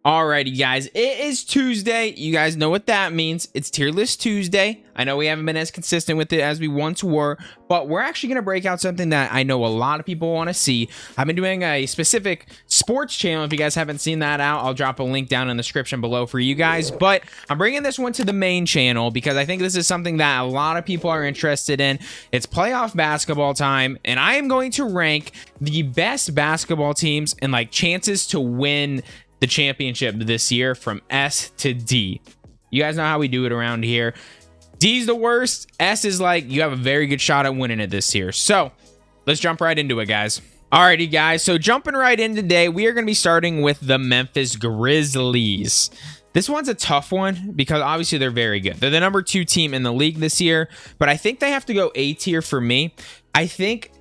Alrighty, guys, it is Tuesday. You guys know what that means. It's Tier List Tuesday. I know we haven't been as consistent with it as we once were, but we're actually going to break out something that I know a lot of people want to see. I've been doing a specific sports channel. If you guys haven't seen that out, I'll drop a link down in the description below for you guys. But I'm bringing this one to the main channel because I think this is something that a lot of people are interested in. It's playoff basketball time, and I am going to rank the best basketball teams and like chances to win the championship this year from S to D. You guys know how we do it around here. D's the worst. S is like you have a very good shot at winning it this year. So let's jump right into it, guys. Alrighty, guys. So jumping right in today, we are going to be starting with the Memphis Grizzlies. This one's a tough one because obviously they're very good. They're the number 2 team in the league this year, but I think they have to go A tier for me. I think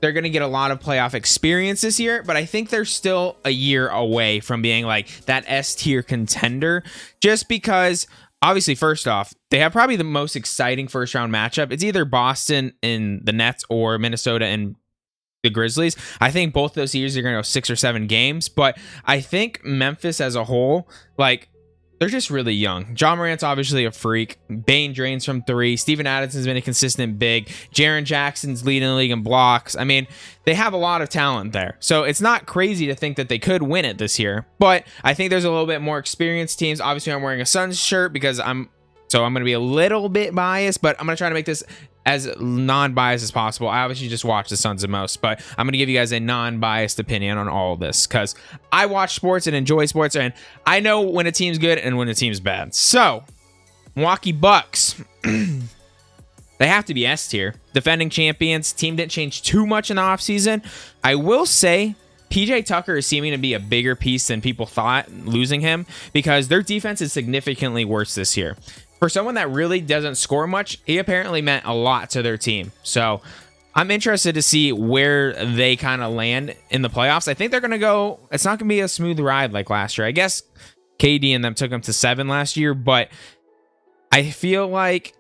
they're going to get a lot of playoff experience this year, but I think they're still a year away from being like that S tier contender, just because obviously, first off, they have probably the most exciting first round matchup. It's either Boston and the Nets or Minnesota and the Grizzlies. I think both those series are going to go 6 or 7 games, but I think Memphis as a whole, like, they're just really young. John Morant's obviously a freak. Bane drains from 3. Steven Adamson's been a consistent big. Jaren Jackson's leading the league in blocks. I mean, they have a lot of talent there. So it's not crazy to think that they could win it this year. But I think there's a little bit more experienced teams. Obviously, I'm wearing a Suns shirt because I'm going to be a little bit biased, but I'm going to try to make this as non-biased as possible. I obviously just watch the Suns the most, but I'm going to give you guys a non-biased opinion on all of this because I watch sports and enjoy sports, and I know when a team's good and when a team's bad. So, Milwaukee Bucks, they have to be S tier. Defending champions. Team didn't change too much in the offseason. I will say PJ Tucker is seeming to be a bigger piece than people thought, losing him, because their defense is significantly worse this year. For someone that really doesn't score much, he apparently meant a lot to their team. So I'm interested to see where they kind of land in the playoffs. I think they're going to go, it's not going to be a smooth ride like last year. I guess KD and them took them to 7 last year, but I feel like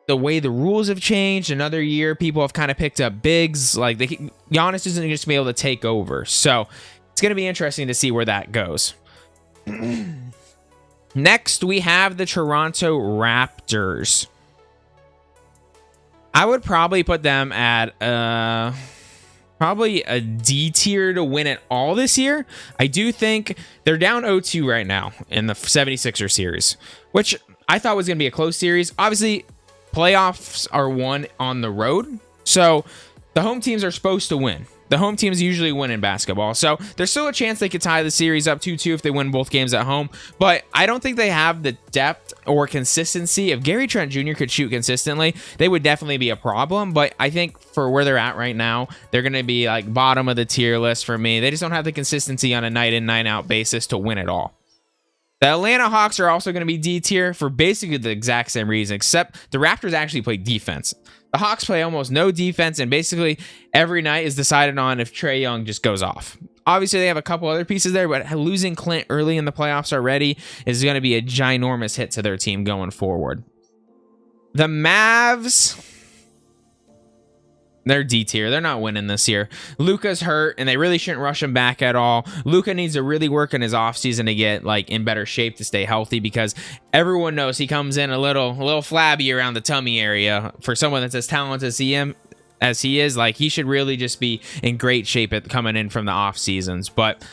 the way the rules have changed, another year, people have kind of picked up bigs. Like Giannis isn't just going to be able to take over. So it's going to be interesting to see where that goes. Next, we have the Toronto Raptors. I would probably put them at probably a D tier to win it all this year. I do think they're down 0-2 right now in the 76er series, which I thought was going to be a close series. Obviously, playoffs are won on the road, so the home teams are supposed to win. The home teams usually win in basketball, so there's still a chance they could tie the series up 2-2 if they win both games at home, but I don't think they have the depth or consistency. If Gary Trent Jr. could shoot consistently, they would definitely be a problem, but I think for where they're at right now, they're going to be like bottom of the tier list for me. They just don't have the consistency on a night in, night out basis to win it all. The Atlanta Hawks are also going to be D tier for basically the exact same reason, except the Raptors actually play defense. The Hawks play almost no defense, and basically every night is decided on if Trae Young just goes off. Obviously, they have a couple other pieces there, but losing Clint early in the playoffs already is going to be a ginormous hit to their team going forward. The Mavs, they're D tier. They're not winning this year. Luka's hurt, and they really shouldn't rush him back at all. Luka needs to really work in his offseason to get like in better shape to stay healthy, because everyone knows he comes in a little flabby around the tummy area. For someone that's as talented as he is, like, he should really just be in great shape at coming in from the off seasons. But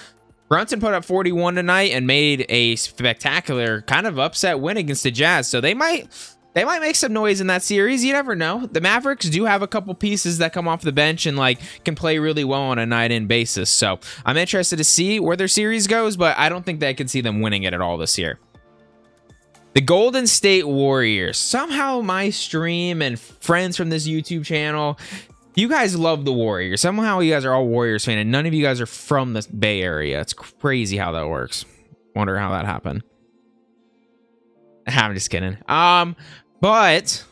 Brunson put up 41 tonight and made a spectacular kind of upset win against the Jazz. So they might make some noise in that series. You never know. The Mavericks do have a couple pieces that come off the bench and like can play really well on a night-in basis. So I'm interested to see where their series goes, but I don't think that I can see them winning it at all this year. The Golden State Warriors. Somehow my stream and friends from this YouTube channel, you guys love the Warriors. Somehow you guys are all Warriors fan, and none of you guys are from the Bay Area. It's crazy how that works. Wonder how that happened. I'm just kidding. But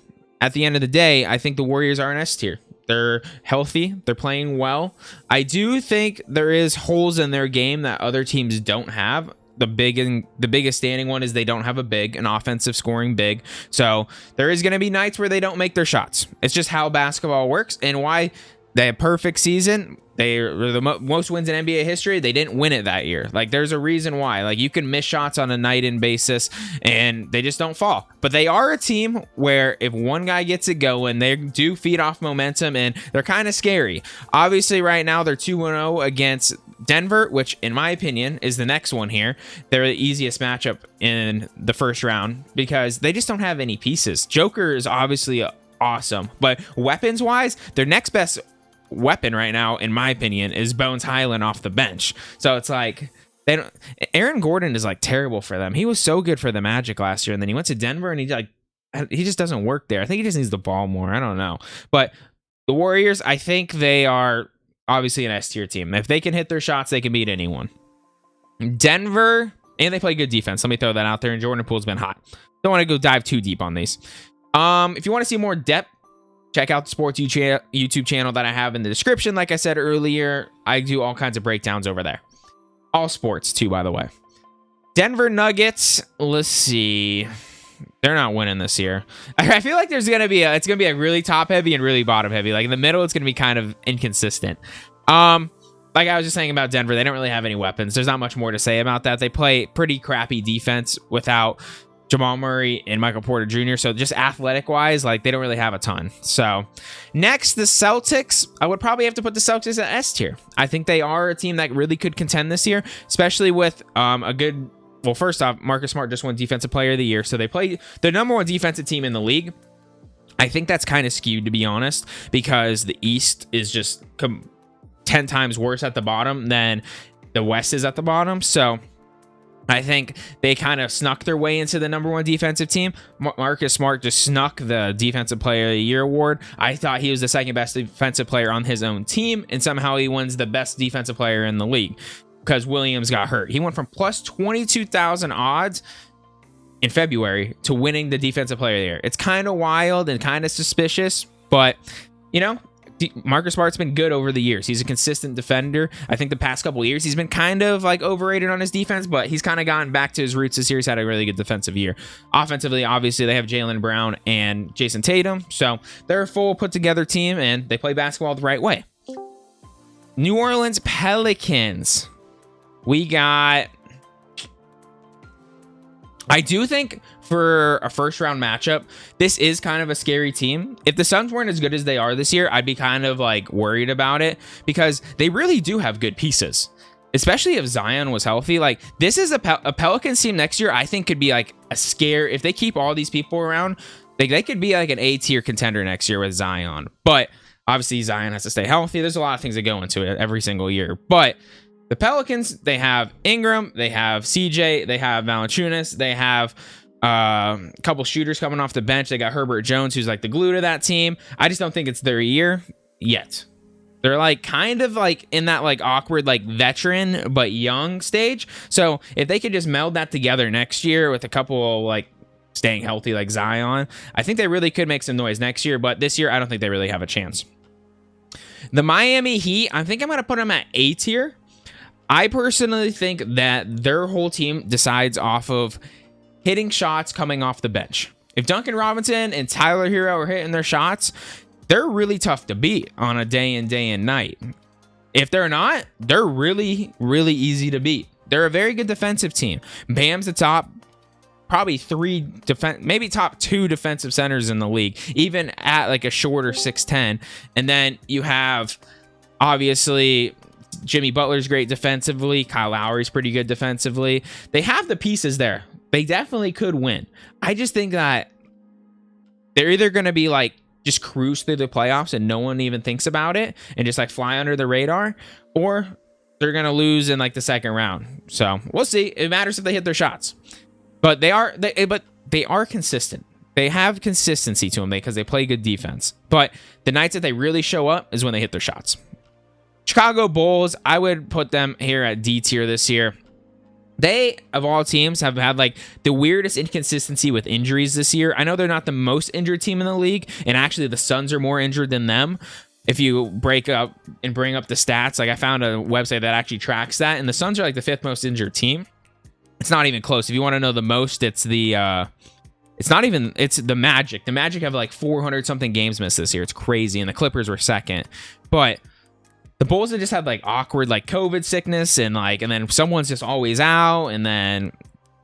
at the end of the day, I think the Warriors are an S tier. They're healthy. They're playing well. I do think there is holes in their game that other teams don't have. The biggest standing one is they don't have an offensive scoring big. So there is going to be nights where they don't make their shots. It's just how basketball works, and why They had perfect season. They were the most wins in NBA history. They didn't win it that year. Like, there's a reason why. Like, you can miss shots on a night-in basis, and they just don't fall. But they are a team where if one guy gets it going, they do feed off momentum, and they're kind of scary. Obviously, right now, they're 2-0 against Denver, which, in my opinion, is the next one here. They're the easiest matchup in the first round because they just don't have any pieces. Joker is obviously awesome, but weapons-wise, their next best weapon right now, in my opinion, is Bones Highland off the bench. So it's like they don't. Aaron Gordon is like terrible for them. He was so good for the Magic last year, and then he went to Denver, and he just doesn't work there. I think he just needs the ball more. I don't know, but the Warriors, I think they are obviously an S tier team. If they can hit their shots, they can beat anyone. Denver, and they play good defense. Let me throw that out there. And Jordan Poole's been hot. Don't want to go dive too deep on these. If you want to see more depth, check out the sports YouTube channel that I have in the description. Like I said earlier, I do all kinds of breakdowns over there. All sports too, by the way. Denver Nuggets. Let's see. They're not winning this year. I feel like it's gonna be a really top heavy and really bottom heavy. Like in the middle, it's gonna be kind of inconsistent. Like I was just saying about Denver, they don't really have any weapons. There's not much more to say about that. They play pretty crappy defense without Jamal Murray and Michael Porter Jr. So just athletic wise, like they don't really have a ton. So next, the Celtics. I would probably have to put the Celtics at S tier. I think they are a team that really could contend this year, especially with a good. Well, first off, Marcus Smart just won Defensive Player of the Year, so they play the number one defensive team in the league. I think that's kind of skewed, to be honest, because the East is just 10 times worse at the bottom than the West is at the bottom. So I think they kind of snuck their way into the number one defensive team. Marcus Smart just snuck the Defensive Player of the Year award. I thought he was the second best defensive player on his own team, and somehow he wins the best defensive player in the league because Williams got hurt. He went from plus 22,000 odds in February to winning the Defensive Player of the Year. It's kind of wild and kind of suspicious, but, you know, Marcus Smart's been good over the years. He's a consistent defender. I think the past couple of years he's been kind of like overrated on his defense, but he's kind of gotten back to his roots this year. He's had a really good defensive year. Offensively, obviously, they have Jaylen Brown and Jason Tatum, so they're a full put together team and they play basketball the right way. New Orleans Pelicans. We got... I do think for a first round matchup, this is kind of a scary team. If the Suns weren't as good as they are this year, I'd be kind of like worried about it because they really do have good pieces, especially if Zion was healthy. Like this is a Pelicans team next year, I think could be like a scare. If they keep all these people around, they could be like an A tier contender next year with Zion. But obviously Zion has to stay healthy. There's a lot of things that go into it every single year. But the Pelicans, they have Ingram, they have CJ, they have Valanciunas, they have a couple shooters coming off the bench. They got Herbert Jones, who's like the glue to that team. I just don't think it's their year yet. They're like kind of like in that like awkward like veteran but young stage. So if they could just meld that together next year with a couple like staying healthy like Zion, I think they really could make some noise next year. But this year, I don't think they really have a chance. The Miami Heat, I think I'm going to put them at A tier. I personally think that their whole team decides off of hitting shots coming off the bench. If Duncan Robinson and Tyler Hero are hitting their shots, they're really tough to beat on a day and night. If they're not, they're really, really easy to beat. They're a very good defensive team. Bam's the top, probably maybe top 2 defensive centers in the league, even at like a shorter 6'10". And then you have, obviously, Jimmy Butler's great defensively. Kyle Lowry's pretty good defensively. They have the pieces there. They definitely could win. I just think that they're either going to be like just cruise through the playoffs and no one even thinks about it and just like fly under the radar, or they're going to lose in like the second round. So we'll see. It matters if they hit their shots, but they are consistent. They have consistency to them because they play good defense. But the nights that they really show up is when they hit their shots. Chicago Bulls, I would put them here at D tier this year. They, of all teams, have had like the weirdest inconsistency with injuries this year. I know they're not the most injured team in the league, and actually the Suns are more injured than them. If you break up and bring up the stats, like I found a website that actually tracks that, and the Suns are like the 5th most injured team. It's not even close. If you want to know the most, it's the It's not even, it's the Magic. The Magic have like 400 something games missed this year. It's crazy. And the Clippers were second. But the Bulls have just had like awkward like COVID sickness and then someone's just always out. And then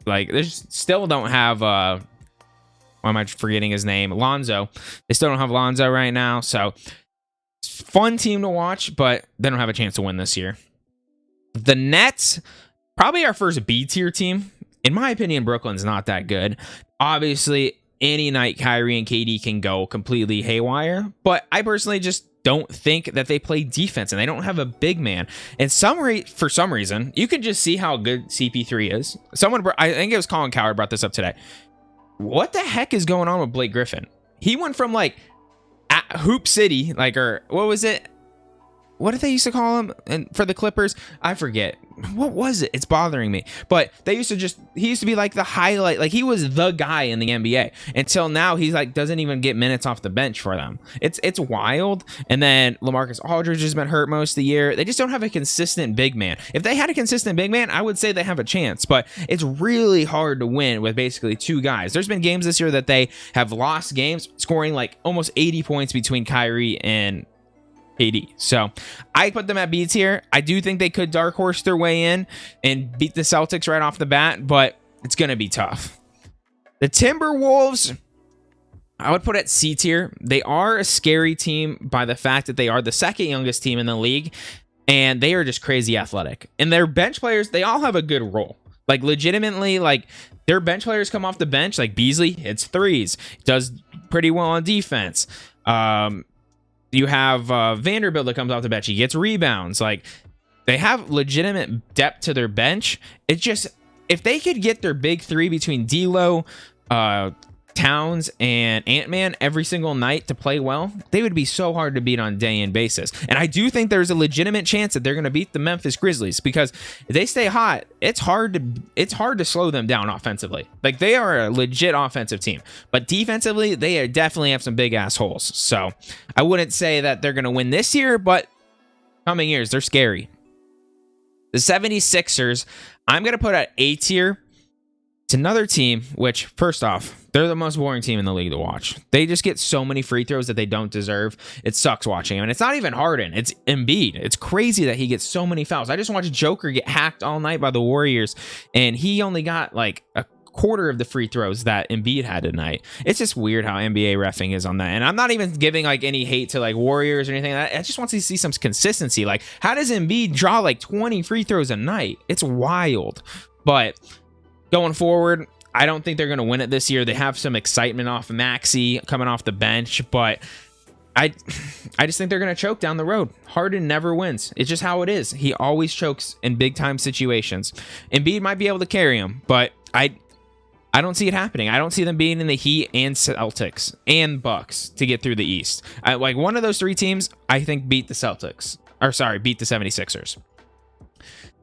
like they still don't have, why am I forgetting his name? Lonzo. They still don't have Lonzo right now. So fun team to watch, but they don't have a chance to win this year. The Nets, probably our first B tier team. In my opinion, Brooklyn's not that good. Obviously, any night Kyrie and KD can go completely haywire, but I personally just don't think that they play defense, and they don't have a big man. And for some reason, you can just see how good CP3 is. I think it was Colin Coward brought this up today. What the heck is going on with Blake Griffin? He went from like Hoop City, or what was it? What did they used to call him? And for the Clippers, I forget. What was it? It's bothering me. But he used to be like the highlight. Like he was the guy in the NBA until now. He's like, doesn't even get minutes off the bench for them. It's wild. And then LaMarcus Aldridge has been hurt most of the year. They just don't have a consistent big man. If they had a consistent big man, I would say they have a chance, but it's really hard to win with basically two guys. There's been games this year that they have lost games scoring like almost 80 points between Kyrie and KD. So I put them at B tier. I do think they could dark horse their way in and beat the Celtics right off the bat, but it's going to be tough. The Timberwolves, I would put at C tier. They are a scary team by the fact that they are the second youngest team in the league, and they are just crazy athletic. And their bench players, they all have a good role. Like legitimately, like their bench players come off the bench, like Beasley hits threes, does pretty well on defense. You have Vanderbilt that comes off the bench. He gets rebounds. Like they have legitimate depth to their bench. It's just if they could get their big three between D'Lo, Towns, and Ant-Man every single night to play well, they would be so hard to beat on a day-in basis. And I do think there's a legitimate chance that they're going to beat the Memphis Grizzlies because if they stay hot, it's hard to slow them down offensively. Like they are a legit offensive team, but defensively, they definitely have some big ass holes. So I wouldn't say that they're going to win this year, but coming years, they're scary. The 76ers, I'm going to put at A tier. It's another team, which, first off, they're the most boring team in the league to watch. They just get so many free throws that they don't deserve. It sucks watching them. And it's not even Harden. It's Embiid. It's crazy that he gets so many fouls. I just watched Joker get hacked all night by the Warriors, and he only got like a quarter of the free throws that Embiid had tonight. It's just weird how NBA reffing is on that. And I'm not even giving like any hate to like Warriors or anything. I just want to see some consistency. Like, how does Embiid draw like 20 free throws a night? It's wild. But going forward, I don't think they're going to win it this year. They have some excitement off Maxey coming off the bench, but I just think they're going to choke down the road. Harden never wins. It's just how it is. He always chokes in big time situations. Embiid might be able to carry him, but I don't see it happening. I don't see them being in the Heat and Celtics and Bucks to get through the East. Like one of those three teams, I think beat the 76ers.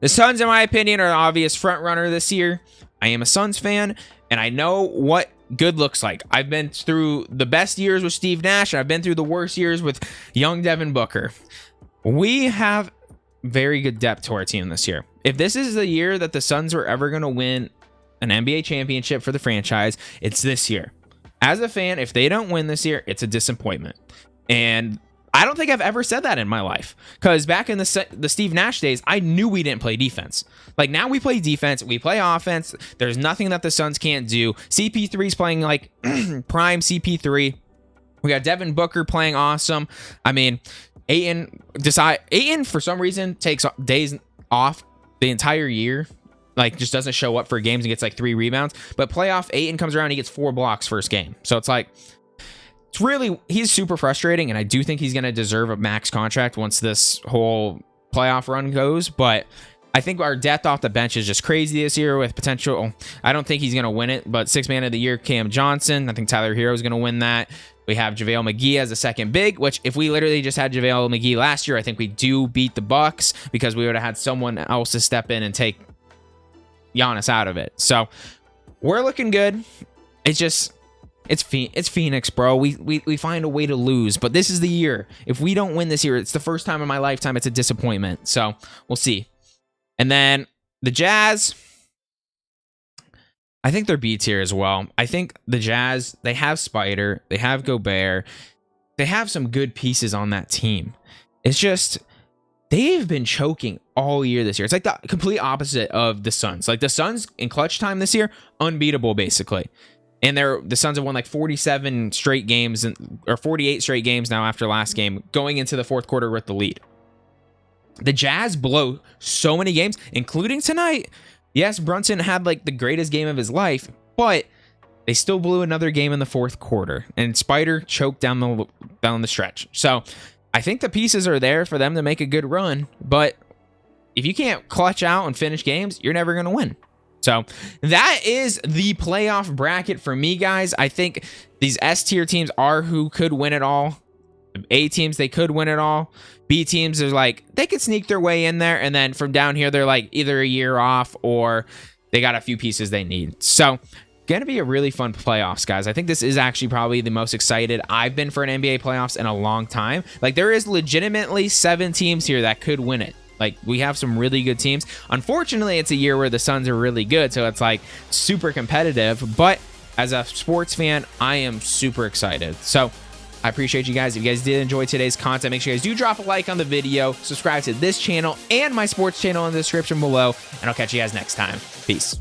The Suns, in my opinion, are the obvious front runner this year. I am a Suns fan, and I know what good looks like. I've been through the best years with Steve Nash, and I've been through the worst years with young Devin Booker. We have very good depth to our team this year. If this is the year that the Suns were ever going to win an NBA championship for the franchise, it's this year. As a fan, if they don't win this year, it's a disappointment. And I don't think I've ever said that in my life, because back in the Steve Nash days, I knew we didn't play defense. Like now we play defense, we play offense. There's nothing that the Suns can't do. CP3's playing like prime CP3. We got Devin Booker playing awesome. I mean, Ayton for some reason takes days off the entire year. Like just doesn't show up for games and gets like 3 rebounds. But playoff Ayton comes around, he gets 4 blocks first game. So it's like, he's super frustrating, and I do think he's going to deserve a max contract once this whole playoff run goes, but I think our depth off the bench is just crazy this year with potential. I don't think he's going to win it, but 6th man of the year, Cam Johnson. I think Tyler Hero is going to win that. We have JaVale McGee as a second big, which if we literally just had JaVale McGee last year, I think we do beat the Bucks because we would have had someone else to step in and take Giannis out of it. So we're looking good. It's Phoenix, bro. We find a way to lose, but this is the year. If we don't win this year, it's the first time in my lifetime it's a disappointment. So we'll see. And then the Jazz, I think they're B tier as well. I think the Jazz, they have Spider, they have Gobert, they have some good pieces on that team. It's just they've been choking all year this year. It's like the complete opposite of the Suns. Like the Suns in clutch time this year, unbeatable basically. And the Suns have won like 47 straight games or 48 straight games now after last game, going into the fourth quarter with the lead. The Jazz blow so many games, including tonight. Yes, Brunson had like the greatest game of his life, but they still blew another game in the fourth quarter, and Spider choked down the stretch. So I think the pieces are there for them to make a good run, but if you can't clutch out and finish games, you're never going to win. So that is the playoff bracket for me, guys. I think these S tier teams are who could win it all. A teams, they could win it all. B teams are like, they could sneak their way in there. And then from down here, they're like either a year off or they got a few pieces they need. So going to be a really fun playoffs, guys. I think this is actually probably the most excited I've been for an NBA playoffs in a long time. Like there is legitimately 7 teams here that could win it. Like we have some really good teams. Unfortunately, it's a year where the Suns are really good. So it's like super competitive. But as a sports fan, I am super excited. So I appreciate you guys. If you guys did enjoy today's content, make sure you guys do drop a like on the video, subscribe to this channel and my sports channel in the description below, and I'll catch you guys next time. Peace.